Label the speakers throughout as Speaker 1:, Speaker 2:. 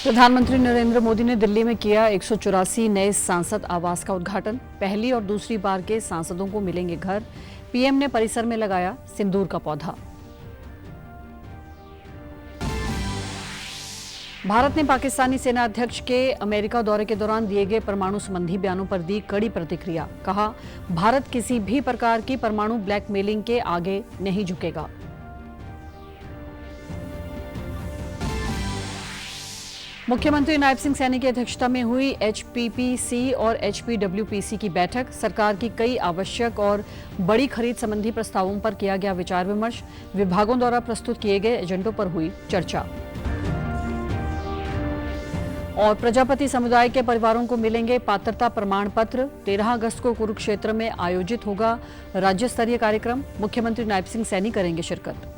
Speaker 1: प्रधानमंत्री नरेंद्र मोदी ने दिल्ली में किया 184 नए सांसद आवास का उद्घाटन। पहली और दूसरी बार के सांसदों को मिलेंगे घर। पीएम ने परिसर में लगाया सिंदूर का पौधा। भारत ने पाकिस्तानी सेना अध्यक्ष के अमेरिका दौरे के दौरान दिए गए परमाणु संबंधी बयानों पर दी कड़ी प्रतिक्रिया। कहा, भारत किसी भी प्रकार की परमाणु ब्लैकमेलिंग के आगे नहीं झुकेगा। मुख्यमंत्री नायब सिंह सैनी की अध्यक्षता में हुई एचपीपीसी और एचपीडब्ल्यूपीसी की बैठक। सरकार की कई आवश्यक और बड़ी खरीद संबंधी प्रस्तावों पर किया गया विचार विमर्श। विभागों द्वारा प्रस्तुत किए गए एजेंडों पर हुई चर्चा। और प्रजापति समुदाय के परिवारों को मिलेंगे पात्रता प्रमाण पत्र। 13 अगस्त को कुरुक्षेत्र में आयोजित होगा राज्य स्तरीय कार्यक्रम। मुख्यमंत्री नायब सिंह सैनी करेंगे शिरकत।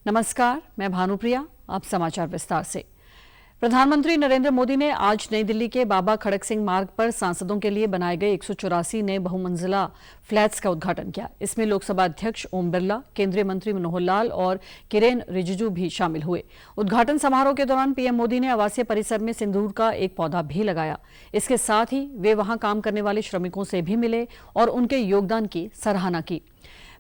Speaker 1: नमस्कार, मैं भानुप्रिया। अब समाचार विस्तार से। प्रधानमंत्री नरेंद्र मोदी ने आज नई दिल्ली के बाबा खड़क सिंह मार्ग पर सांसदों के लिए बनाए गए 184 नए बहुमंजिला फ्लैट्स का उद्घाटन किया। इसमें लोकसभा अध्यक्ष ओम बिरला, केंद्रीय मंत्री मनोहर लाल और किरेन रिजिजू भी शामिल हुए। उद्घाटन समारोह के दौरान पीएम मोदी ने आवासीय परिसर में सिंदूर का एक पौधा भी लगाया। इसके साथ ही वे वहां काम करने वाले श्रमिकों से भी मिले और उनके योगदान की सराहना की।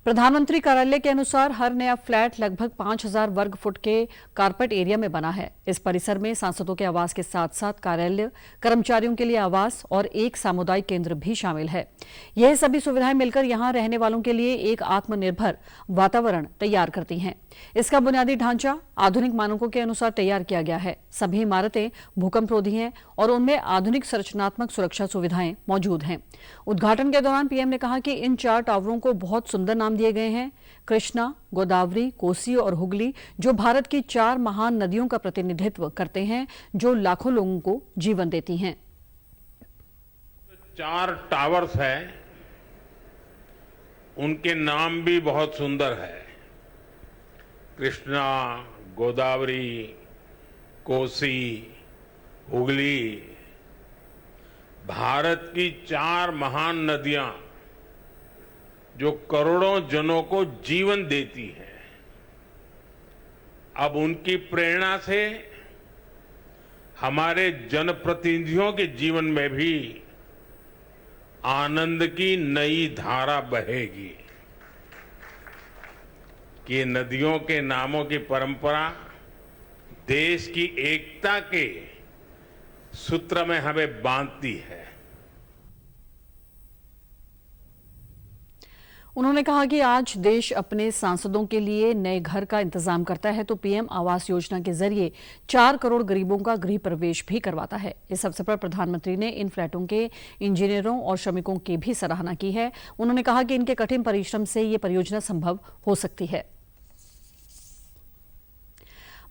Speaker 1: प्रधानमंत्री कार्यालय के अनुसार हर नया फ्लैट लगभग 5000 वर्ग फुट के कारपेट एरिया में बना है। इस परिसर में सांसदों के आवास के साथ साथ कार्यालय, कर्मचारियों के लिए आवास और एक सामुदायिक केंद्र भी शामिल है। यह सभी सुविधाएं मिलकर यहां रहने वालों के लिए एक आत्मनिर्भर वातावरण तैयार करती हैं। इसका बुनियादी ढांचा आधुनिक मानकों के अनुसार तैयार किया गया है। सभी इमारतें भूकंपरोधी हैं और उनमें आधुनिक संरचनात्मक सुरक्षा सुविधाएं मौजूद हैं। उद्घाटन के दौरान पीएम ने कहा कि इन 4 टावरों को बहुत सुंदर नाम दिए गए हैं। कृष्णा, गोदावरी, कोसी और हुगली, जो भारत की 4 महान नदियों का प्रतिनिधित्व करते हैं, जो लाखों लोगों को जीवन देती हैं।
Speaker 2: 4 टावर्स हैं, उनके नाम भी बहुत सुंदर है। कृष्णा, गोदावरी, कोसी, हुगली, भारत की 4 महान नदियां जो करोड़ों जनों को जीवन देती है। अब उनकी प्रेरणा से हमारे जनप्रतिनिधियों के जीवन में भी आनंद की नई धारा बहेगी। कि नदियों के नामों की परंपरा देश की एकता के सूत्र में हमें बांधती है।
Speaker 1: उन्होंने कहा कि आज देश अपने सांसदों के लिए नए घर का इंतजाम करता है तो पीएम आवास योजना के जरिए 4 करोड़ गरीबों का गृह प्रवेश भी करवाता है। इस अवसर पर प्रधानमंत्री ने इन फ्लैटों के इंजीनियरों और श्रमिकों की भी सराहना की है। उन्होंने कहा कि इनके कठिन परिश्रम से ये परियोजना संभव हो सकती है।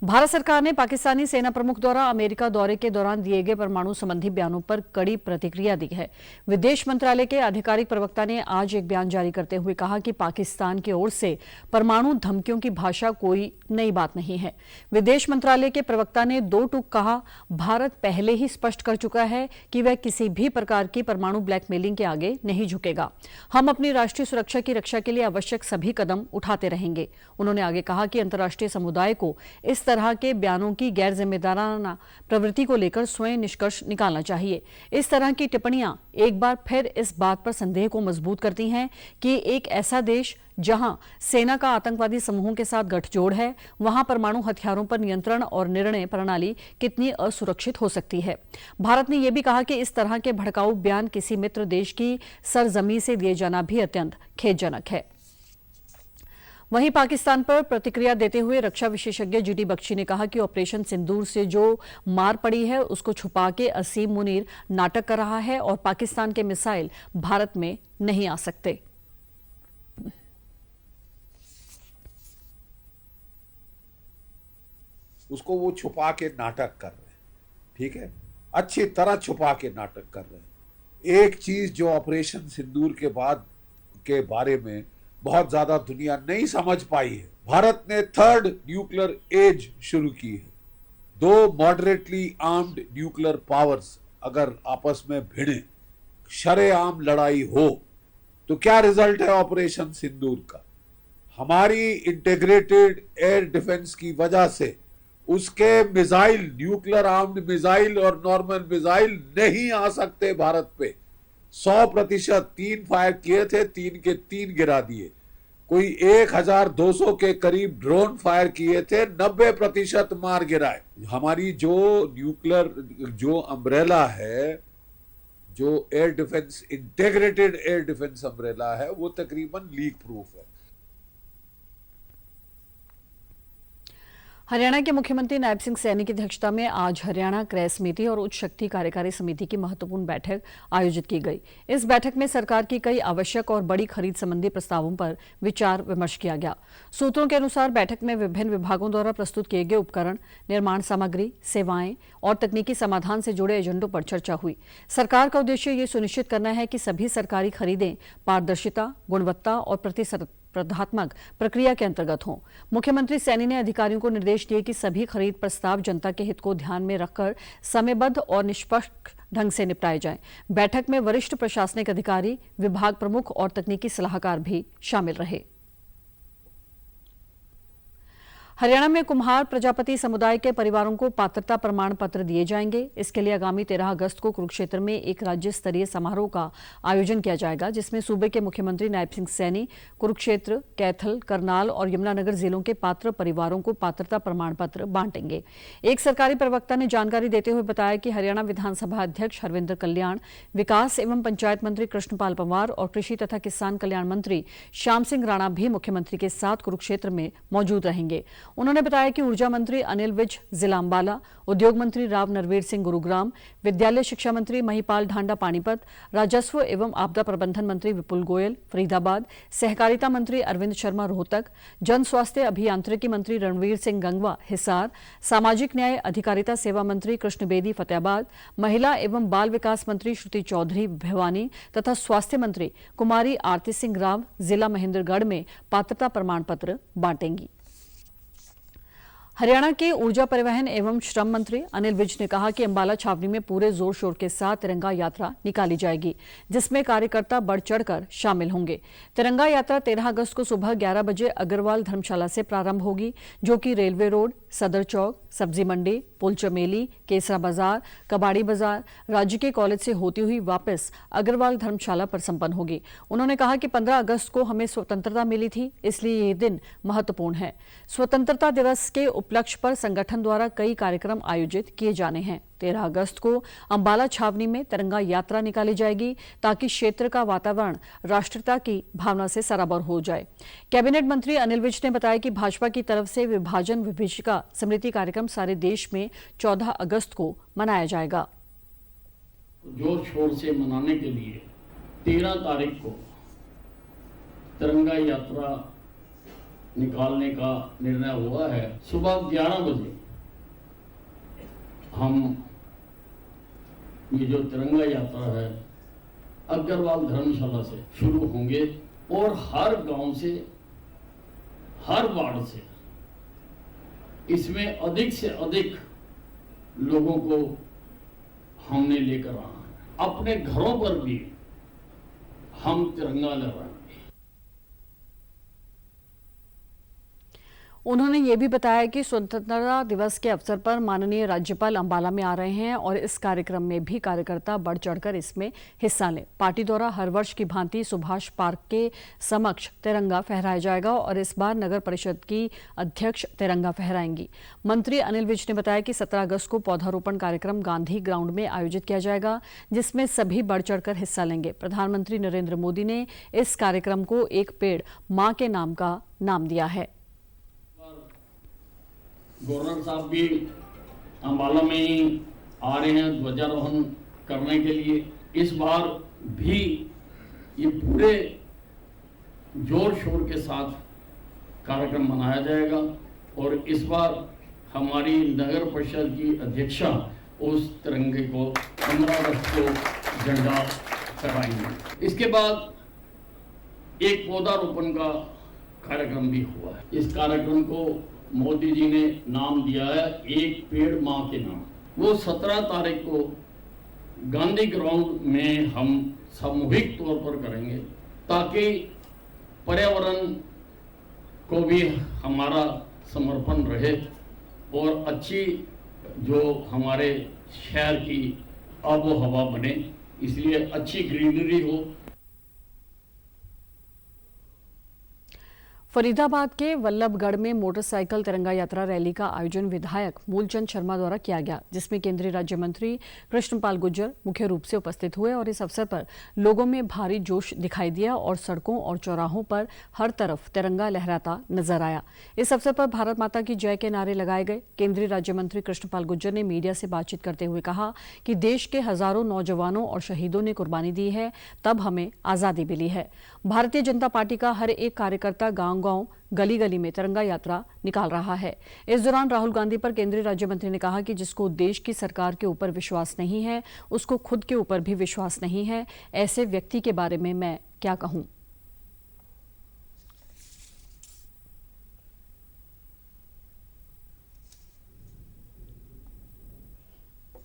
Speaker 1: भारत सरकार ने पाकिस्तानी सेना प्रमुख द्वारा अमेरिका दौरे के दौरान दिए गए परमाणु संबंधी बयानों पर कड़ी प्रतिक्रिया दी है। विदेश मंत्रालय के आधिकारिक प्रवक्ता ने आज एक बयान जारी करते हुए कहा कि पाकिस्तान की ओर से परमाणु धमकियों की भाषा कोई नई बात नहीं है। विदेश मंत्रालय के प्रवक्ता ने 2 टूक कहा, भारत पहले ही स्पष्ट कर चुका है कि वह किसी भी प्रकार की परमाणु ब्लैकमेलिंग के आगे नहीं झुकेगा। हम अपनी राष्ट्रीय सुरक्षा की रक्षा के लिए आवश्यक सभी कदम उठाते रहेंगे। उन्होंने आगे कहा कि अंतर्राष्ट्रीय समुदाय को इस तरह के बयानों की गैर जिम्मेदाराना प्रवृत्ति को लेकर स्वयं निष्कर्ष निकालना चाहिए। इस तरह की टिप्पणियां एक बार फिर इस बात पर संदेह को मजबूत करती हैं कि एक ऐसा देश जहां सेना का आतंकवादी समूहों के साथ गठजोड़ है, वहां परमाणु हथियारों पर नियंत्रण और निर्णय प्रणाली कितनी असुरक्षित हो सकती है। भारत ने यह भी कहा कि इस तरह के भड़काऊ बयान किसी मित्र देश की सरजमी से दिए जाना भी अत्यंत खेदजनक है। वहीं पाकिस्तान पर प्रतिक्रिया देते हुए रक्षा विशेषज्ञ जीडी बख्शी ने कहा कि ऑपरेशन सिंदूर से जो मार पड़ी है उसको छुपा के असीम मुनीर नाटक कर रहा है और पाकिस्तान के मिसाइल भारत में नहीं आ सकते।
Speaker 3: उसको वो छुपा के नाटक कर रहे हैं, ठीक है, अच्छी तरह छुपा के नाटक कर रहे हैं। एक चीज जो ऑपरेशन सिंदूर के बाद के बारे में बहुत ज्यादा दुनिया नहीं समझ पाई है, भारत ने 3rd न्यूक्लियर एज शुरू की है। 2 मॉडरेटली आर्म्ड न्यूक्लियर पावर्स अगर आपस में भिड़े, शरेआम लड़ाई हो, तो क्या रिजल्ट है ऑपरेशन सिंदूर का? हमारी इंटीग्रेटेड एयर डिफेंस की वजह से उसके मिसाइल, न्यूक्लियर आर्म्ड मिसाइल और नॉर्मल मिसाइल नहीं आ सकते भारत पे। 100%, 3 फायर किए थे, 3 के 3 गिरा दिए। कोई 1200 के करीब ड्रोन फायर किए थे, 90% मार गिराए। हमारी जो न्यूक्लियर जो अम्ब्रेला है, जो air defence, integrated air defence umbrella है, वो तकरीबन लीक प्रूफ है।
Speaker 1: हरियाणा के मुख्यमंत्री नायब सिंह सैनी की अध्यक्षता में आज हरियाणा क्रय समिति और उच्च शक्ति कार्यकारी समिति की महत्वपूर्ण बैठक आयोजित की गई। इस बैठक में सरकार की कई आवश्यक और बड़ी खरीद संबंधी प्रस्तावों पर विचार विमर्श किया गया। सूत्रों के अनुसार बैठक में विभिन्न विभागों द्वारा प्रस्तुत किए गए उपकरण, निर्माण सामग्री, सेवाएं और तकनीकी समाधान से जुड़े एजेंडों पर चर्चा हुई। सरकार का उद्देश्य ये सुनिश्चित करना है कि सभी सरकारी खरीदें पारदर्शिता, गुणवत्ता और प्रतिस्पर्धात्मक प्रक्रिया के अंतर्गत हों। मुख्यमंत्री सैनी ने अधिकारियों को निर्देश दिए कि सभी खरीद प्रस्ताव जनता के हित को ध्यान में रखकर समयबद्ध और निष्पक्ष ढंग से निपटाए जाएं। बैठक में वरिष्ठ प्रशासनिक अधिकारी, विभाग प्रमुख और तकनीकी सलाहकार भी शामिल रहे। हरियाणा में कुम्हार प्रजापति समुदाय के परिवारों को पात्रता प्रमाण पत्र दिए जाएंगे। इसके लिए आगामी 13 अगस्त को कुरुक्षेत्र में एक राज्य स्तरीय समारोह का आयोजन किया जाएगा, जिसमें सूबे के मुख्यमंत्री नायब सिंह सैनी कुरुक्षेत्र, कैथल, करनाल और यमुनानगर जिलों के पात्र परिवारों को पात्रता प्रमाण पत्र बांटेंगे। एक सरकारी प्रवक्ता ने जानकारी देते हुए बताया कि हरियाणा विधानसभा अध्यक्ष हरविंदर कल्याण, विकास एवं पंचायत मंत्री कृष्णपाल पंवार और कृषि तथा किसान कल्याण मंत्री श्याम सिंह राणा भी मुख्यमंत्री के साथ कुरुक्षेत्र में मौजूद रहेंगे। उन्होंने बताया कि ऊर्जा मंत्री अनिल विज जिला अंबाला, उद्योग मंत्री राव नरवीर सिंह गुरुग्राम, विद्यालय शिक्षा मंत्री महिपाल ढांडा पानीपत, राजस्व एवं आपदा प्रबंधन मंत्री विपुल गोयल फरीदाबाद, सहकारिता मंत्री अरविंद शर्मा रोहतक, जन स्वास्थ्य अभियांत्रिकी मंत्री रणवीर सिंह गंगवा हिसार, सामाजिक न्याय अधिकारिता सेवा मंत्री कृष्ण बेदी फतेहाबाद, महिला एवं बाल विकास मंत्री श्रुति चौधरी भिवानी तथा स्वास्थ्य मंत्री कुमारी आरती सिंह राव जिला महेंद्रगढ़ में पात्रता प्रमाण पत्र बांटेंगी। हरियाणा के ऊर्जा परिवहन एवं श्रम मंत्री अनिल विज ने कहा कि अंबाला छावनी में पूरे जोर शोर के साथ तिरंगा यात्रा निकाली जाएगी, जिसमें कार्यकर्ता बढ़ चढ़कर शामिल होंगे। तिरंगा यात्रा 13 अगस्त को सुबह 11 बजे अग्रवाल धर्मशाला से प्रारंभ होगी, जो कि रेलवे रोड, सदर चौक, सब्जी मंडी, पुल चमेली, केसरा बाजार, कबाड़ी बाजार, राज्य के कॉलेज से होती हुई वापस अग्रवाल धर्मशाला पर संपन्न होगी। उन्होंने कहा कि 15 अगस्त को हमें स्वतंत्रता मिली थी, इसलिए ये दिन महत्वपूर्ण है। स्वतंत्रता दिवस के उपलक्ष्य पर संगठन द्वारा कई कार्यक्रम आयोजित किए जाने हैं। 13 अगस्त को अंबाला छावनी में तिरंगा यात्रा निकाली जाएगी, ताकि क्षेत्र का वातावरण राष्ट्रीयता की भावना से सराबोर हो जाए। कैबिनेट मंत्री अनिल विज ने बताया कि भाजपा की तरफ से विभाजन विभीषिका स्मृति कार्यक्रम सारे देश में 14 अगस्त को मनाया जाएगा।
Speaker 4: जोर शोर से मनाने के लिए 13 तारीख को तिरंगा यात्रा निकालने का निर्णय हुआ है। सुबह 11 बजे हम ये जो तिरंगा यात्रा है अग्रवाल धर्मशाला से शुरू होंगे और हर गांव से, हर वार्ड से इसमें अधिक से अधिक लोगों को हमने लेकर आना है। अपने घरों पर भी हम तिरंगा लहराएंगे।
Speaker 1: उन्होंने ये भी बताया कि स्वतंत्रता दिवस के अवसर पर माननीय राज्यपाल अंबाला में आ रहे हैं और इस कार्यक्रम में भी कार्यकर्ता बढ़ चढ़कर इसमें हिस्सा लें। पार्टी द्वारा हर वर्ष की भांति सुभाष पार्क के समक्ष तिरंगा फहराया जाएगा और इस बार नगर परिषद की अध्यक्ष तिरंगा फहराएंगी। मंत्री अनिल विज ने बताया कि 17 अगस्त को पौधारोपण कार्यक्रम गांधी ग्राउंड में आयोजित किया जाएगा, जिसमें सभी बढ़ चढ़कर हिस्सा लेंगे। प्रधानमंत्री नरेंद्र मोदी ने इस कार्यक्रम को एक पेड़ मां के नाम का नाम दिया है।
Speaker 4: गवर्नर साहब भी अंबाला में ही आ रहे हैं ध्वजारोहण करने के लिए। इस बार भी ये पूरे जोर शोर के साथ कार्यक्रम मनाया जाएगा और इस बार हमारी नगर परिषद की अध्यक्षा उस तिरंगे को 15 अगस्त को झंडा फहराएंगे। इसके बाद एक पौधारोपण का कार्यक्रम भी हुआ है। इस कार्यक्रम को मोदी जी ने नाम दिया है एक पेड़ मां के नाम। वो 17 तारीख को गांधी ग्राउंड में हम सामूहिक तौर पर करेंगे, ताकि पर्यावरण को भी हमारा समर्पण रहे और अच्छी जो हमारे शहर की आबो हवा बने, इसलिए अच्छी ग्रीनरी हो।
Speaker 1: फरीदाबाद के वल्लभगढ़ में मोटरसाइकिल तिरंगा यात्रा रैली का आयोजन विधायक मूलचंद शर्मा द्वारा किया गया, जिसमें केंद्रीय राज्य मंत्री कृष्णपाल गुर्जर मुख्य रूप से उपस्थित हुए और इस अवसर पर लोगों में भारी जोश दिखाई दिया और सड़कों और चौराहों पर हर तरफ तिरंगा लहराता नजर आया। इस अवसर पर भारत माता की जय के नारे लगाए गए। केंद्रीय राज्य मंत्री कृष्णपाल गुर्जर ने मीडिया से बातचीत करते हुए कहा कि देश के हजारों नौजवानों और शहीदों ने कुर्बानी दी है, तब हमें आजादी मिली है। भारतीय जनता पार्टी का हर एक कार्यकर्ता गांव गांव गली गली में तिरंगा यात्रा निकाल रहा है। इस दौरान राहुल गांधी पर केंद्रीय राज्य मंत्री ने कहा कि जिसको देश की सरकार के ऊपर विश्वास नहीं है, उसको खुद के ऊपर भी विश्वास नहीं है। ऐसे व्यक्ति के बारे में मैं क्या कहूं।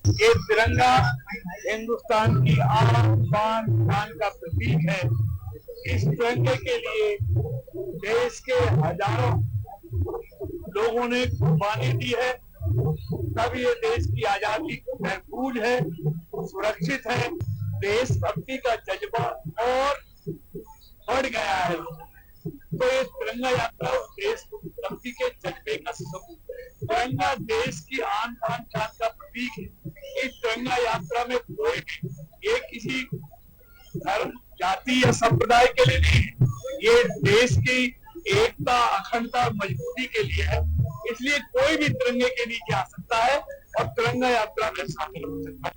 Speaker 5: ये तिरंगा हिंदुस्तान की आन बान शान का प्रतीक है। इस तिरंगे के लिए देश के हजारों लोगों ने कुर्बानी दी है, तब ये देश की आजादी महफूज है, सुरक्षित है। देशभक्ति का जज्बा और बढ़ गया है। तो ये तिरंगा यात्रा देशभक्ति के जज्बे का सबूत है। तिरंगा देश की आन बान शान का प्रतीक है। इस तिरंगा यात्रा में कोई भी ये किसी धर्म, जाति या संप्रदाय के लिए नहीं, ये देश की एकता, अखंडता, मजबूती के लिए है। इसलिए कोई भी तिरंगे के नीचे आ सकता है और तिरंगा यात्रा में शामिल हो सकता है।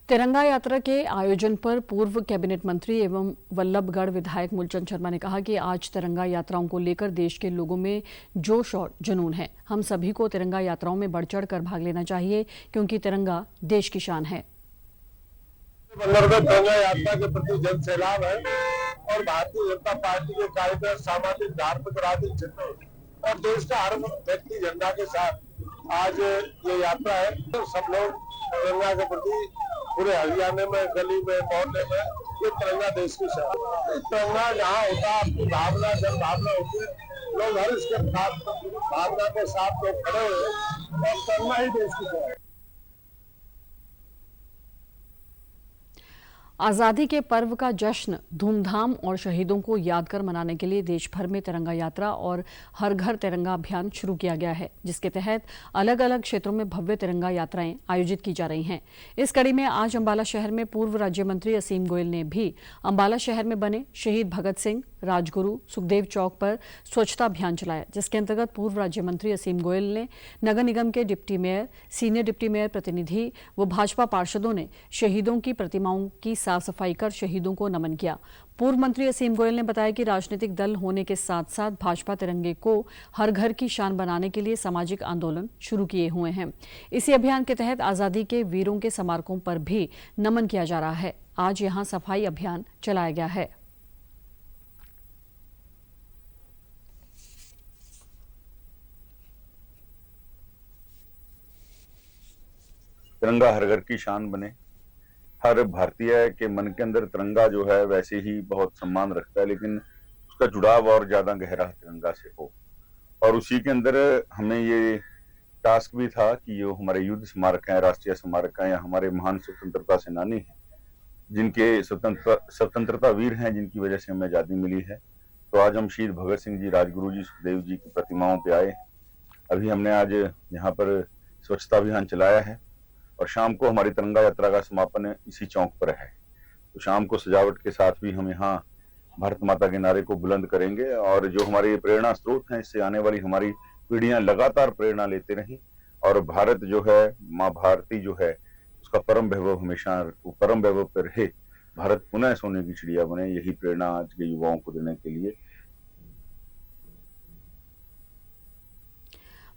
Speaker 1: तिरंगा यात्रा के आयोजन पर पूर्व कैबिनेट मंत्री एवं वल्लभगढ़ विधायक मूलचंद शर्मा ने कहा कि आज तिरंगा यात्राओं को लेकर देश के लोगों में जोश और जुनून है। हम सभी को तिरंगा यात्राओं में बढ़ चढ़ कर भाग लेना चाहिए, क्योंकि तिरंगा देश की शान है।
Speaker 5: वल्लभगढ़ तिरंगा यात्रा के प्रति जन सैलाब है और भारतीय जनता पार्टी के कार्यकर्ता सामाजिक, धार्मिक, राजनीतिक क्षेत्रों और देश का हर व्यक्ति झंडा के साथ आज ये यात्रा है। तो सब लोग तिरंगा के प्रति पूरे हरियाणा में, गली में, मोहल्ले में, ये तिरंगा देश की शान है। तिरंगा जहाँ होता है, आपकी भावना, जन भावना होती है, लोग हर इसके साथ भावना के साथ लोग खड़े हुए और तिरंगा ही देश की शान है।
Speaker 1: आजादी के पर्व का जश्न धूमधाम और शहीदों को याद कर मनाने के लिए देश भर में तिरंगा यात्रा और हर घर तिरंगा अभियान शुरू किया गया है, जिसके तहत अलग अलग क्षेत्रों में भव्य तिरंगा यात्राएं आयोजित की जा रही हैं। इस कड़ी में आज अंबाला शहर में पूर्व राज्य मंत्री असीम गोयल ने भी अंबाला शहर में बने शहीद भगत सिंह, राजगुरु, सुखदेव चौक पर स्वच्छता अभियान चलाया, जिसके अंतर्गत पूर्व राज्य मंत्री असीम गोयल ने नगर निगम के deputy mayor, senior deputy mayor प्रतिनिधि व भाजपा पार्षदों ने शहीदों की प्रतिमाओं की साफ सफाई कर शहीदों को नमन किया। पूर्व मंत्री असीम गोयल ने बताया कि राजनीतिक दल होने के साथ साथ भाजपा तिरंगे को हर घर की शान बनाने के लिए सामाजिक आंदोलन शुरू किए हुए हैं। इसी अभियान के तहत आजादी के वीरों के स्मारकों पर भी नमन किया जा रहा है। आज यहां सफाई अभियान चलाया गया है।
Speaker 6: तिरंगा हर घर की शान बने। हर भारतीय के मन के अंदर तिरंगा जो है वैसे ही बहुत सम्मान रखता है, लेकिन उसका जुड़ाव और ज्यादा गहरा तिरंगा से हो। और उसी के अंदर हमें ये टास्क भी था कि जो हमारे युद्ध स्मारक हैं, राष्ट्रीय स्मारक हैं, या हमारे महान स्वतंत्रता सेनानी हैं, जिनके स्वतंत्रता वीर हैं, जिनकी वजह से हमें आजादी मिली है, तो आज हम शहीद भगत सिंह जी, राजगुरु जी, सुखदेव जी की प्रतिमाओं पे आए। अभी हमने आज यहाँ पर स्वच्छता अभियान चलाया है और शाम को हमारी तिरंगा यात्रा का समापन इसी चौक पर है। तो शाम को सजावट के साथ भी हम यहाँ भारत माता के नारे को बुलंद करेंगे और जो हमारे प्रेरणा स्रोत हैं, इससे आने वाली हमारी पीढ़ियां लगातार प्रेरणा लेते रहें और भारत जो है, माँ भारती जो है, उसका परम वैभव हमेशा परम वैभव पर रहे। भारत पुनः सोने की चिड़िया बने, यही प्रेरणा आज के युवाओं को देने के लिए।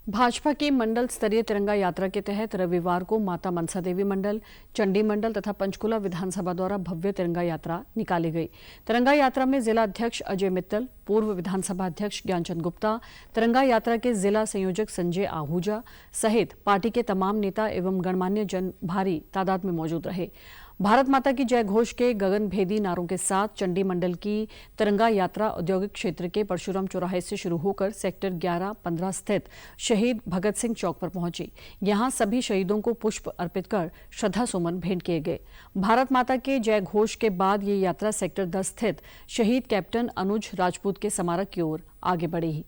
Speaker 1: भाजपा की मंडल स्तरीय तिरंगा यात्रा के तहत रविवार को माता मनसा देवी मंडल, चंडी मंडल तथा पंचकुला विधानसभा द्वारा भव्य तिरंगा यात्रा निकाली गई। तिरंगा यात्रा में जिला अध्यक्ष अजय मित्तल, पूर्व विधानसभा अध्यक्ष ज्ञानचंद गुप्ता, तिरंगा यात्रा के जिला संयोजक संजय आहूजा सहित पार्टी के तमाम नेता एवं गणमान्य जन भारी तादाद में मौजूद रहे। भारत माता की जय घोष के गगनभेदी नारों के साथ चंडी मंडल की तिरंगा यात्रा औद्योगिक क्षेत्र के परशुराम चौराहे से शुरू होकर सेक्टर 11-15 स्थित शहीद भगत सिंह चौक पर पहुंची। यहां सभी शहीदों को पुष्प अर्पित कर श्रद्धा सुमन भेंट किए गए। भारत माता के जय घोष के बाद ये यात्रा सेक्टर 10 स्थित शहीद कैप्टन अनुज राजपूत के स्मारक की ओर आगे बढ़ी।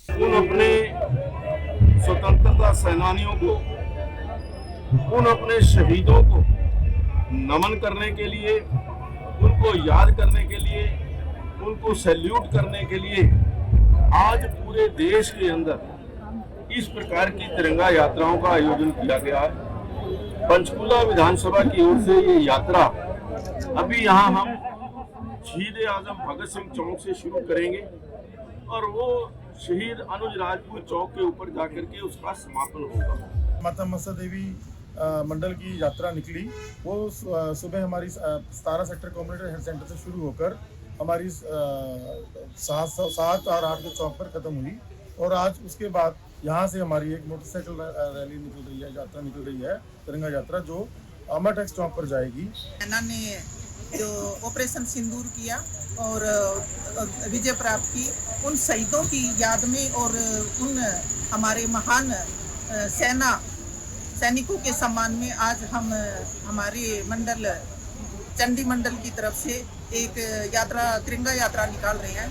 Speaker 7: उन अपने स्वतंत्रता सेनानियों को, उन अपने शहीदों को नमन करने के लिए, उनको याद करने के लिए, उनको सैल्यूट करने के लिए आज पूरे देश के अंदर इस प्रकार की तिरंगा यात्राओं का आयोजन किया गया है। पंचकुला विधानसभा की ओर से ये यात्रा अभी यहाँ हम शहीद आजम भगत सिंह चौक से शुरू करेंगे और वो शहीद अनुज राजपूत चौक के ऊपर जाकर के उसका समापन होगा।
Speaker 8: माता मनसा देवी मंडल की यात्रा निकली, वो सुबह हमारी 17 सेक्टर कम्युनिटी हेल्थ सेंटर से शुरू होकर हमारी 7 और 8 के चौक पर खत्म हुई और आज उसके बाद यहाँ से हमारी एक मोटरसाइकिल रैली निकल रही है, यात्रा निकल रही है, तिरंगा यात्रा, जो अमर टैक्स चौक पर जाएगी।
Speaker 9: सेना ने जो ऑपरेशन सिंदूर किया और विजय प्राप्त की, उन शहीदों की याद में और उन हमारे महान सैनिकों के सम्मान में आज हम हमारे मंडल चंडी मंडल की तरफ से एक यात्रा, तिरंगा यात्रा निकाल रहे हैं।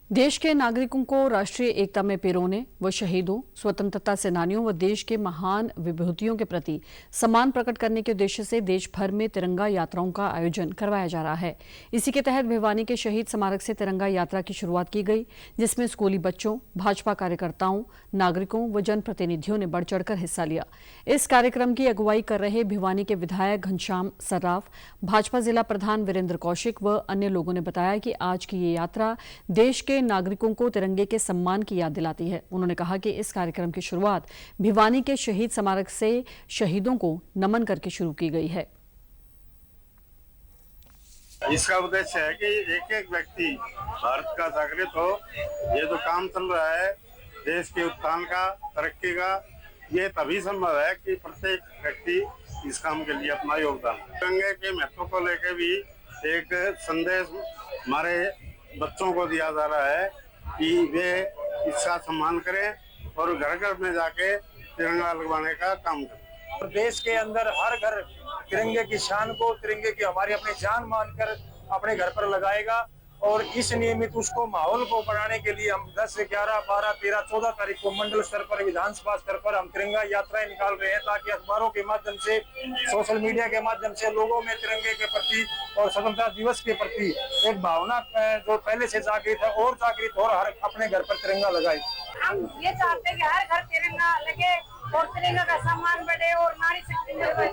Speaker 1: देश के नागरिकों को राष्ट्रीय एकता में पिरोने व शहीदों, स्वतंत्रता सेनानियों व देश के महान विभूतियों के प्रति सम्मान प्रकट करने के उद्देश्य से देश भर में तिरंगा यात्राओं का आयोजन करवाया जा रहा है। इसी के तहत भिवानी के शहीद स्मारक से तिरंगा यात्रा की शुरुआत की गई, जिसमें स्कूली बच्चों, भाजपा कार्यकर्ताओं, नागरिकों व जनप्रतिनिधियों ने बढ़ चढ़कर हिस्सा लिया। इस कार्यक्रम की अगुवाई कर रहे भिवानी के विधायक घनश्याम सर्राफ, भाजपा जिला प्रधान वीरेंद्र कौशिक व अन्य लोगों ने बताया कि आज की ये यात्रा देश के नागरिकों को तिरंगे के सम्मान की याद दिलाती है। उन्होंने कहा कि इस कार्यक्रम की शुरुआत भिवानी के शहीद स्मारक से शहीदों को नमन करके शुरू की गई है।
Speaker 10: इसका उद्देश्य है कि एक एक व्यक्ति भारत का नागरिक हो। ये जो काम चल रहा है देश के उत्थान का, तरक्की का, ये तभी संभव है कि प्रत्येक व्यक्ति इस काम के लिए अपना योगदान। तिरंगे के महत्व को लेकर भी एक संदेश हमारे बच्चों को दिया जा रहा है कि वे इसका सम्मान करें और घर घर में जाके तिरंगा लगवाने का काम करें।
Speaker 5: और देश के अंदर हर घर तिरंगे की शान को, तिरंगे की हमारी अपनी जान मानकर अपने घर पर लगाएगा और इस नियमित उसको माहौल को बढ़ाने के लिए हम 10, 11, 12, 13, 14 तारीख को मंडल स्तर पर, विधानसभा स्तर पर हम तिरंगा यात्राएं निकाल रहे हैं, ताकि अखबारों के माध्यम से, सोशल मीडिया के माध्यम से लोगों में तिरंगे के प्रति और स्वतंत्रता दिवस के प्रति एक भावना जो पहले से जागृत है और जागृत और हर अपने घर पर तिरंगा लगाए।
Speaker 11: हम ये चाहते हैं कि हर घर तिरंगा लगे और तिरंगा का सम्मान बढ़े और नारी शक्ति में बढ़े।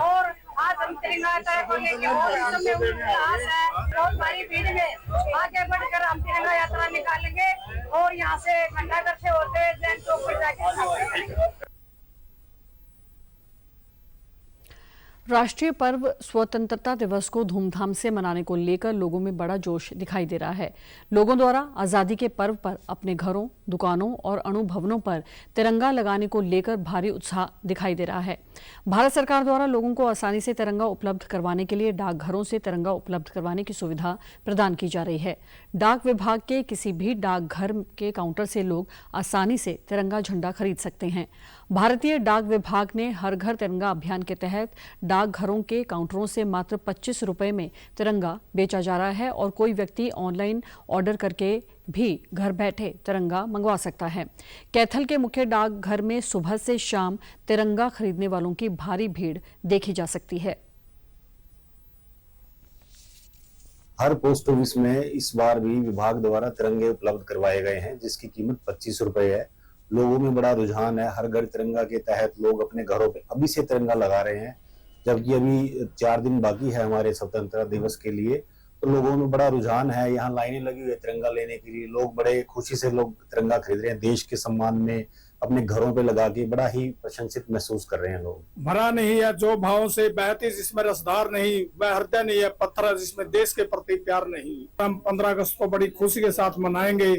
Speaker 11: और आज हम तिरंगा यात्रा को लेकर आस है, बहुत भारी भीड़ में आगे बढ़कर हम तिरंगा यात्रा निकालेंगे और यहाँ से घंटाघर से होते जैन चौक पर जाके।
Speaker 1: राष्ट्रीय पर्व स्वतंत्रता दिवस को धूमधाम से मनाने को लेकर लोगों में बड़ा जोश दिखाई दे रहा है। लोगों द्वारा आजादी के पर्व पर अपने घरों, दुकानों और अणुभवनों पर तिरंगा लगाने को लेकर भारी उत्साह दिखाई दे रहा है। भारत सरकार द्वारा लोगों को आसानी से तिरंगा उपलब्ध करवाने के लिए डाकघरों से तिरंगा उपलब्ध करवाने की सुविधा प्रदान की जा रही है। डाक विभाग के किसी भी डाकघर के काउंटर से लोग आसानी से तिरंगा झंडा खरीद सकते हैं। भारतीय डाक विभाग ने हर घर तिरंगा अभियान के तहत डाकघरों के काउंटरों से मात्र 25 रुपए में तिरंगा बेचा जा रहा है और कोई व्यक्ति ऑनलाइन ऑर्डर करके भी घर बैठे तिरंगा मंगवा सकता है। कैथल के मुख्य डाकघर में सुबह से शाम तिरंगा खरीदने वालों की भारी भीड़ देखी जा सकती है।
Speaker 12: हर पोस्ट ऑफिस में इस बार भी विभाग द्वारा तिरंगे उपलब्ध करवाए गए हैं, जिसकी कीमत 25 रुपए है। लोगों में बड़ा रुझान है। हर घर तिरंगा के तहत लोग अपने घरों पे अभी से तिरंगा लगा रहे हैं, जबकि अभी 4 दिन बाकी है हमारे स्वतंत्रता दिवस के लिए। तो लोगों में बड़ा रुझान है, यहाँ लाइनें लगी हुई है तिरंगा लेने के लिए। लोग बड़े खुशी से लोग तिरंगा खरीद रहे हैं, देश के सम्मान में अपने घरों पे लगा के बड़ा ही प्रशंसित महसूस कर रहे हैं लोग।
Speaker 8: भरा नहीं है जो भाव से बहती, जिसमें रसधार नहीं, वह हृदय नहीं है पत्थर, जिसमें देश के प्रति प्यार नहीं। हम 15 अगस्त को बड़ी खुशी के साथ मनाएंगे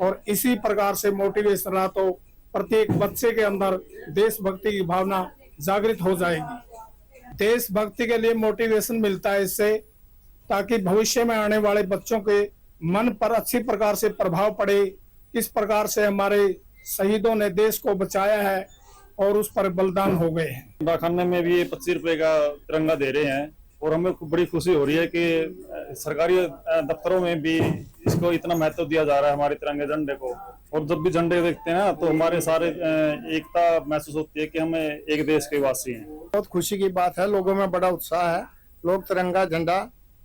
Speaker 8: और इसी प्रकार से मोटिवेशन रहा तो प्रत्येक बच्चे के अंदर देशभक्ति की भावना जागृत हो जाएगी। देशभक्ति के लिए मोटिवेशन मिलता है इससे, ताकि भविष्य में आने वाले बच्चों के मन पर अच्छी प्रकार से प्रभाव पड़े, किस प्रकार से हमारे शहीदों ने देश को बचाया है और उस पर बलिदान हो गए हैं।
Speaker 7: डाकखाने में भी 25 रुपए का तिरंगा दे रहे हैं और हमें बड़ी खुशी हो रही है कि सरकारी दफ्तरों में भी इसको इतना महत्व दिया जा रहा है, हमारे तिरंगे झंडे को। और जब भी झंडे देखते हैं ना तो हमारे सारे एकता महसूस होती है कि हम एक देश के वासी हैं।
Speaker 8: बहुत खुशी की बात है, लोगों में बड़ा उत्साह है। लोग तिरंगा झंडा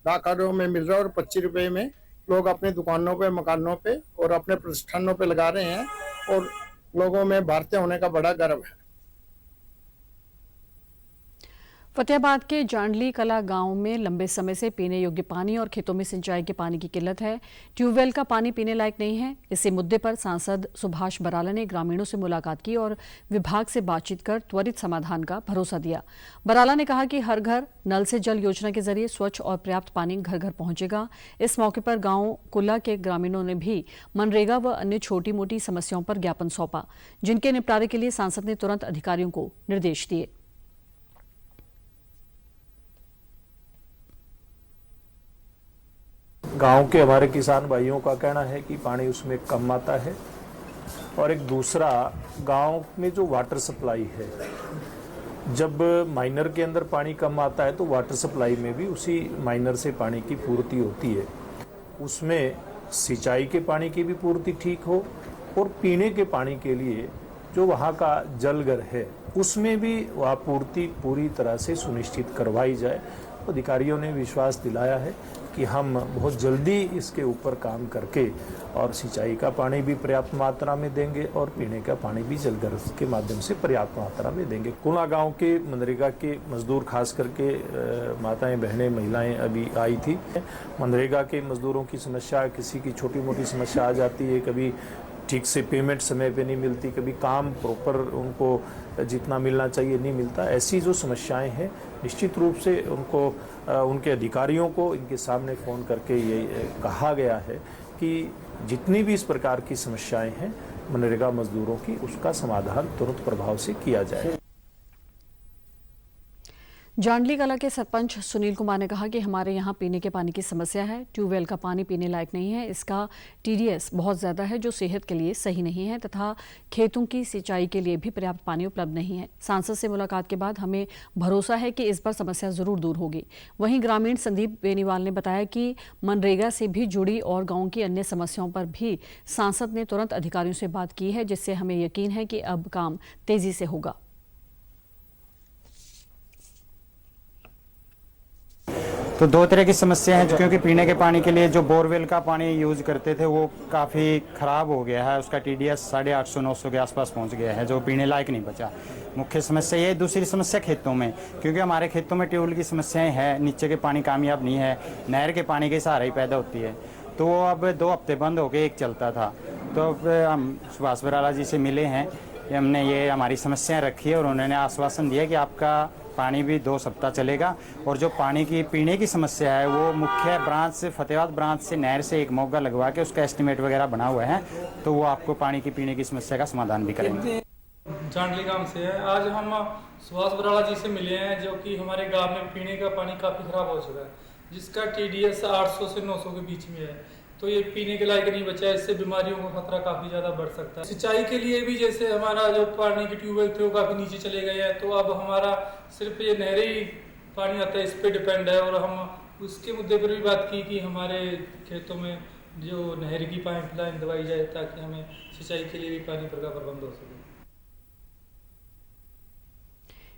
Speaker 8: डाकखानों में मिल रहा है और 25 रुपए में लोग अपनी दुकानों पे, मकानों पे और अपने प्रतिष्ठानों पे लगा रहे हैं और लोगों में भारतीय होने का बड़ा गर्व है।
Speaker 1: फतेहाबाद के जांडली कला गांव में लंबे समय से पीने योग्य पानी और खेतों में सिंचाई के पानी की किल्लत है। ट्यूबवेल का पानी पीने लायक नहीं है। इसी मुद्दे पर सांसद सुभाष बराला ने ग्रामीणों से मुलाकात की और विभाग से बातचीत कर त्वरित समाधान का भरोसा दिया। बराला ने कहा कि हर घर नल से जल योजना के जरिए स्वच्छ और पर्याप्त पानी घर घर पहुंचेगा। इस मौके पर गांव कुल्ला के ग्रामीणों ने भी मनरेगा व अन्य छोटी मोटी समस्याओं पर ज्ञापन सौंपा, जिनके निपटारे के लिए सांसद ने तुरंत अधिकारियों को निर्देश दिए।
Speaker 13: गांव के हमारे किसान भाइयों का कहना है कि पानी उसमें कम आता है और एक दूसरा गांव में जो वाटर सप्लाई है, जब माइनर के अंदर पानी कम आता है तो वाटर सप्लाई में भी उसी माइनर से पानी की पूर्ति होती है। उसमें सिंचाई के पानी की भी पूर्ति ठीक हो और पीने के पानी के लिए जो वहाँ का जलघर है उसमें भी वह पूर्ति पूरी तरह से सुनिश्चित करवाई जाए। अधिकारियों ने विश्वास दिलाया है कि हम बहुत जल्दी इसके ऊपर काम करके और सिंचाई का पानी भी पर्याप्त मात्रा में देंगे और पीने का पानी भी जलघर के माध्यम से पर्याप्त मात्रा में देंगे। कुला गांव के मनरेगा के मजदूर, खास करके माताएं, बहनें, महिलाएं अभी आई थी। मनरेगा के मजदूरों की समस्या, किसी की छोटी मोटी समस्या आ जाती है, कभी ठीक से पेमेंट समय पे नहीं मिलती, कभी काम प्रॉपर उनको जितना मिलना चाहिए नहीं मिलता। ऐसी जो समस्याएं हैं निश्चित रूप से उनको उनके अधिकारियों को इनके सामने फ़ोन करके ये कहा गया है कि जितनी भी इस प्रकार की समस्याएं हैं मनरेगा मजदूरों की, उसका समाधान तुरंत प्रभाव से किया जाए।
Speaker 1: जांडली कला के सरपंच सुनील कुमार ने कहा कि हमारे यहाँ पीने के पानी की समस्या है। ट्यूबवेल का पानी पीने लायक नहीं है। इसका TDS बहुत ज़्यादा है जो सेहत के लिए सही नहीं है तथा खेतों की सिंचाई के लिए भी पर्याप्त पानी उपलब्ध नहीं है। सांसद से मुलाकात के बाद हमें भरोसा है कि इस पर समस्या जरूर दूर होगी। वहीं ग्रामीण संदीप बेनीवाल ने बताया कि मनरेगा से भी जुड़ी और गाँव की अन्य समस्याओं पर भी सांसद ने तुरंत अधिकारियों से बात की है, जिससे हमें यकीन है कि अब काम तेजी से होगा।
Speaker 14: तो दो तरह की समस्या है, क्योंकि पीने के पानी के लिए जो बोरवेल का पानी यूज करते थे वो काफ़ी ख़राब हो गया है। उसका TDS 850-900 के आसपास पहुंच गया है, जो पीने लायक नहीं बचा। मुख्य समस्या ये। दूसरी समस्या खेतों में, क्योंकि हमारे खेतों में ट्यूबवेल की समस्याएं हैं, नीचे के पानी कामयाब नहीं है, नहर के पानी के सहारे ही पैदा होती है। तो वो अब 2 हफ्ते बंद होकर एक चलता था। तो अब हम सुभाष बराला जी से मिले हैं, हमने ये हमारी समस्याएँ रखी है और उन्होंने आश्वासन दिया कि आपका पानी भी 2 सप्ताह चलेगा। और जो पानी की पीने की समस्या है वो मुख्य ब्रांच से, फतेहाबाद ब्रांच से नहर से एक मोगा लगवा के उसका एस्टिमेट वगैरह बना हुआ है, तो वो आपको पानी की पीने की समस्या का समाधान भी करेंगे।
Speaker 15: जांडली गांव से है। आज हम सुभाष बराला जी से मिले हैं, जो कि हमारे गांव में पीने का पानी काफ़ी ख़राब हो चुका है, जिसका TDS 800 से 900 के बीच में है। तो ये पीने के लायक नहीं बचा है, इससे बीमारियों का खतरा काफ़ी ज़्यादा बढ़ सकता है। सिंचाई के लिए भी जैसे हमारा जो पानी के ट्यूबवेल थे वो काफ़ी नीचे चले गए हैं, तो अब हमारा सिर्फ ये नहरी पानी आता है, इस पर डिपेंड है। और हम उसके मुद्दे पर भी बात की कि हमारे खेतों में जो नहर की पाइपलाइन दबाई जाए ताकि हमें सिंचाई के लिए भी पानी का प्रबंध हो सके।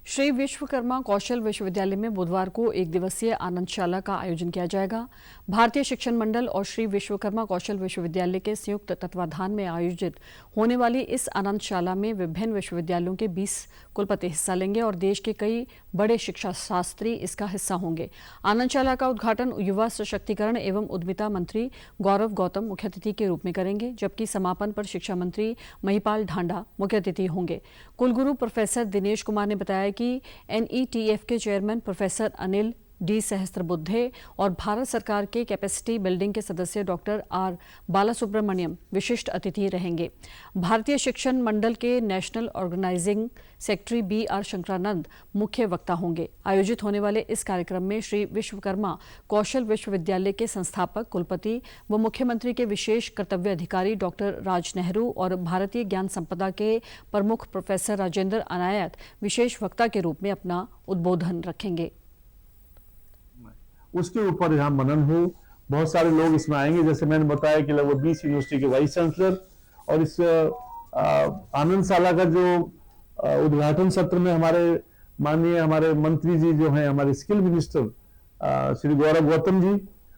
Speaker 1: श्री विश्वकर्मा कौशल विश्वविद्यालय में बुधवार को 1 दिवसीय आनंदशाला का आयोजन किया जाएगा। भारतीय शिक्षण मंडल और श्री विश्वकर्मा कौशल विश्वविद्यालय के संयुक्त तत्वाधान में आयोजित होने वाली इस आनंदशाला में विभिन्न विश्वविद्यालयों के 20 कुलपति हिस्सा लेंगे और देश के कई बड़े शिक्षा शास्त्री इसका हिस्सा होंगे। आनंदशाला का उद्घाटन युवा सशक्तिकरण एवं उद्यमिता मंत्री गौरव गौतम मुख्य अतिथि के रूप में करेंगे, जबकि समापन पर शिक्षा मंत्री महिपाल ढांडा मुख्य अतिथि होंगे। कुलगुरु प्रोफेसर दिनेश कुमार ने बताया कि NETF के chairman professor Anil D Sahasrabuddhe और भारत सरकार के कैपेसिटी बिल्डिंग के सदस्य डॉक्टर आर बालासुब्रमण्यम विशिष्ट अतिथि रहेंगे। भारतीय शिक्षण मंडल के national organising secretary B R Shankaranand मुख्य वक्ता होंगे। आयोजित होने वाले इस कार्यक्रम में श्री विश्वकर्मा कौशल विश्वविद्यालय के संस्थापक कुलपति व मुख्यमंत्री के विशेष कर्तव्य अधिकारी डॉक्टर राज नेहरू और भारतीय ज्ञान संपदा के प्रमुख प्रोफेसर राजेंद्र अनायत विशेष वक्ता के रूप में अपना उद्बोधन रखेंगे।
Speaker 7: उसके ऊपर यहाँ मनन हो, बहुत सारे लोग इसमें आएंगे। जैसे मैंने बताया कि लगभग 20 यूनिवर्सिटी के वाइस चांसलर और इस आनंदशाला का जो उद्घाटन सत्र में हमारे मंत्री जी जो हैं, हमारे स्किल मिनिस्टर श्री गौरव गौतम जी,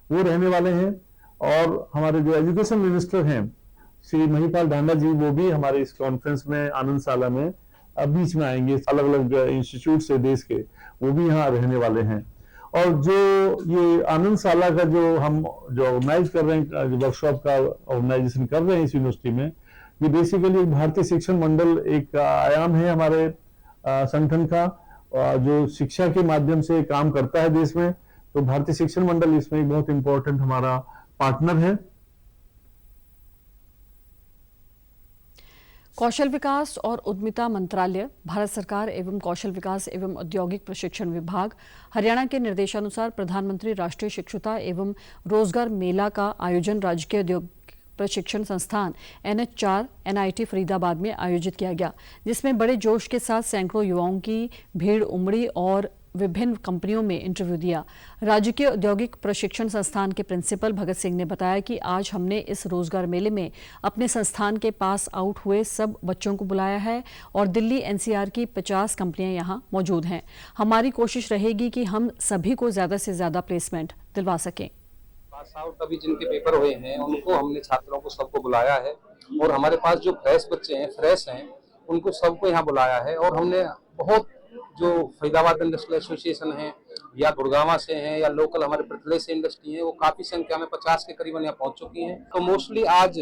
Speaker 7: वो रहने वाले हैं। और हमारे जो एजुकेशन मिनिस्टर हैं श्री महिपाल ढांडा जी, वो भी हमारे इस कॉन्फ्रेंस में आनंदशाला में बीच में आएंगे। अलग अलग इंस्टीट्यूट से देश के वो भी यहाँ रहने वाले हैं। और जो ये आनंदशाला का हम ऑर्गेनाइज कर रहे हैं, वर्कशॉप का ऑर्गेनाइजेशन कर रहे हैं इस यूनिवर्सिटी में, ये बेसिकली भारतीय शिक्षण मंडल एक आयाम है हमारे संगठन का, जो शिक्षा के माध्यम से काम करता है देश में। तो भारतीय शिक्षण मंडल इसमें एक बहुत इंपॉर्टेंट हमारा पार्टनर है।
Speaker 1: कौशल विकास और उद्यमिता मंत्रालय, भारत सरकार एवं कौशल विकास एवं औद्योगिक प्रशिक्षण विभाग, हरियाणा के निर्देशानुसार प्रधानमंत्री राष्ट्रीय शिक्षुता एवं रोजगार मेला का आयोजन राजकीय औद्योगिक प्रशिक्षण संस्थान NH4 NIT फरीदाबाद में आयोजित किया गया, जिसमें बड़े जोश के साथ सैकड़ों युवाओं की भीड़ उमड़ी और विभिन्न कंपनियों में इंटरव्यू दिया। राज्य के औद्योगिक प्रशिक्षण संस्थान के प्रिंसिपल भगत सिंह ने बताया कि आज हमने इस रोजगार मेले में अपने संस्थान के पास आउट हुए सब बच्चों को बुलाया है और दिल्ली NCR की 50 कंपनियां यहां मौजूद हैं। हमारी कोशिश रहेगी कि हम सभी को ज्यादा से ज्यादा प्लेसमेंट दिलवा सकें।
Speaker 16: पास आउट अभी जिनके पेपर हुए हैं उनको हमने छात्रों को सबको बुलाया है और हमारे पास जो फ्रेश बच्चे हैं, फ्रेश हैं, उनको सबको यहाँ बुलाया है। और हमने बहुत जो फरीदाबाद इंडस्ट्रियल एसोसिएशन है या गुड़गांव से हैं या लोकल हमारे पृथ्वी से इंडस्ट्री है, वो काफी संख्या में 50 के करीबन यहाँ पहुंच चुकी हैं। तो मोस्टली आज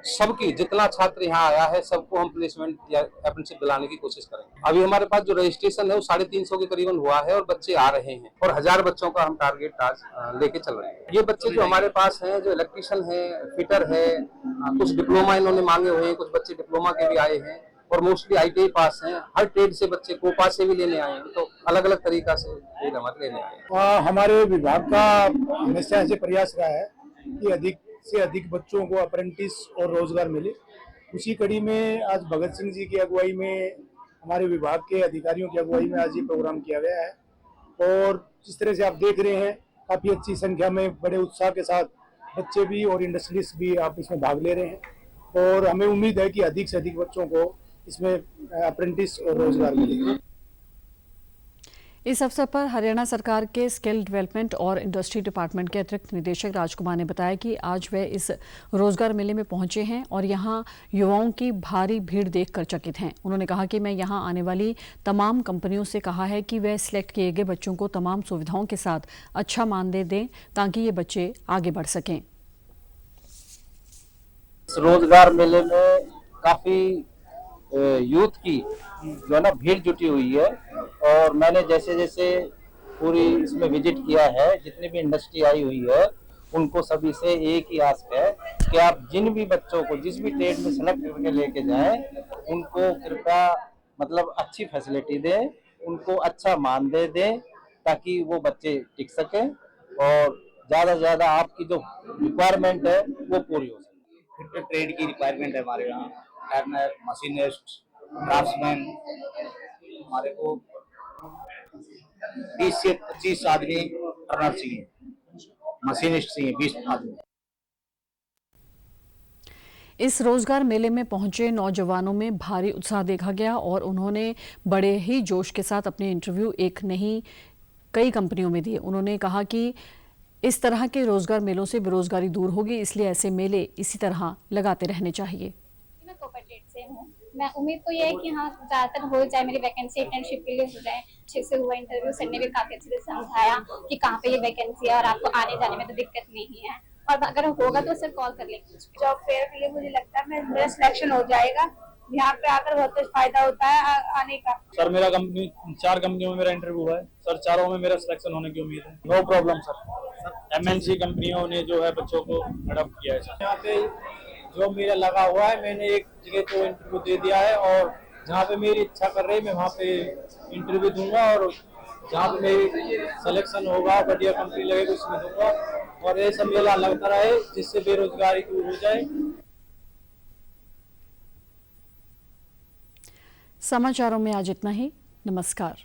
Speaker 16: सबकी जितना छात्र यहाँ आया है सबको हम प्लेसमेंट या अप्रेंटिसशिप दिलाने की कोशिश करेंगे। अभी हमारे पास जो रजिस्ट्रेशन है वो 350 के करीबन हुआ है और बच्चे आ रहे हैं और 1000 बच्चों का हम टारगेट आज लेके चल रहे हैं। ये बच्चे जो हमारे पास हैं, जो इलेक्ट्रिशियन है, फिटर है, कुछ डिप्लोमा इन्होंने मांगे हुए हैं, कुछ बच्चे डिप्लोमा के भी आए हैं और मोस्टली ITI पास हैं। हर ट्रेड से बच्चे कोपा से भी लेने आए हैं, तो अलग अलग तरीका से ट्रेड हमारे लेने आए हैं।
Speaker 8: हमारे विभाग का हमेशा से प्रयास रहा है कि अधिक से अधिक बच्चों को अप्रेंटिस और रोजगार मिले। उसी कड़ी में आज भगत सिंह जी की अगुवाई में, हमारे विभाग के अधिकारियों की अगुवाई में आज ये प्रोग्राम किया गया है। और जिस तरह से आप देख रहे हैं, काफी अच्छी संख्या में बड़े उत्साह के साथ बच्चे भी और इंडस्ट्रीज भी आप इसमें भाग ले रहे हैं और हमें उम्मीद है कि अधिक से अधिक बच्चों को इसमें अप्रेंटिस और रोजगार मिलेगा।
Speaker 1: इस अवसर पर हरियाणा सरकार के स्किल डेवलपमेंट और इंडस्ट्री डिपार्टमेंट के अतिरिक्त निदेशक राजकुमार ने बताया कि आज वे इस रोजगार मेले में पहुंचे हैं और यहां युवाओं की भारी भीड़ देखकर चकित हैं। उन्होंने कहा कि मैं यहां आने वाली तमाम कंपनियों से कहा है कि वे सिलेक्ट किए गए बच्चों को तमाम सुविधाओं के साथ अच्छा मानदेय दें ताकि ये बच्चे आगे बढ़ सकें।
Speaker 16: इस रोजगार मेले में काफी यूथ की जो है ना भीड़ जुटी हुई है और मैंने जैसे जैसे पूरी इसमें विजिट किया है, जितनी भी इंडस्ट्री आई हुई है, उनको सभी से एक ही आस्क है कि आप जिन भी बच्चों को जिस भी ट्रेड में सेलेक्ट करके लेके जाएं, उनको कृपया मतलब अच्छी फैसिलिटी दें, उनको अच्छा मानदेय दें ताकि वो बच्चे टिक सकें और ज़्यादा से ज़्यादा आपकी जो रिक्वायरमेंट है वो पूरी हो सके।
Speaker 17: ट्रेड की रिक्वायरमेंट है हमारे यहाँ, टर्नर, मशीनिस्ट, ड्राफ्ट्समैन। हमारे को 20 से 25 आदमी टर्नर चाहिए, मशीनिस्ट चाहिए 20 आदमी।
Speaker 1: इस रोजगार मेले में पहुंचे नौजवानों में भारी उत्साह देखा गया और उन्होंने बड़े ही जोश के साथ अपने इंटरव्यू एक नहीं कई कंपनियों में दिए। उन्होंने कहा कि इस तरह के रोजगार मेलों से बेरोजगारी दूर होगी, इसलिए ऐसे मेले इसी तरह लगाते रहने चाहिए।
Speaker 18: मैं कोऑपरेटिव से हूँ। मैं उम्मीद तो ये है कि हाँ ज़्यादातर हो जाए, मेरी वैकेंसी इंटर्नशिप के लिए हो जाए। अच्छे से हुआ इंटरव्यू, सर ने भी काफ़ी अच्छे से समझाया कि कहाँ पे ये वैकेंसी है और आपको आने जाने में तो दिक्कत नहीं है और अगर होगा तो सर कॉल कर लेंगे।
Speaker 11: जॉब फेयर के लिए मुझे लगता है मेरा सिलेक्शन हो जाएगा यहाँ पे आकर बहुत कुछ फायदा होता है आने का।
Speaker 19: सर मेरा कंपनी 4 कंपनियों में मेरा इंटरव्यू है सर, चारों में मेरा सिलेक्शन होने की उम्मीद है। No problem sir. MNC कंपनियों ने जो है बच्चों को अडॉप्ट किया है सर।
Speaker 20: यहाँ पे जो मेरा लगा हुआ है, मैंने एक जगह तो इंटरव्यू दे दिया है और जहाँ पे मेरी इच्छा कर रही है मैं वहाँ पे इंटरव्यू दूंगा और जहाँ पे मेरी सिलेक्शन होगा, बढ़िया कंपनी लगेगी उसमें दूंगा और ये सब मेला लगता रहे जिससे बेरोजगारी दूर हो जाए।
Speaker 1: समाचारों में आज इतना ही। नमस्कार।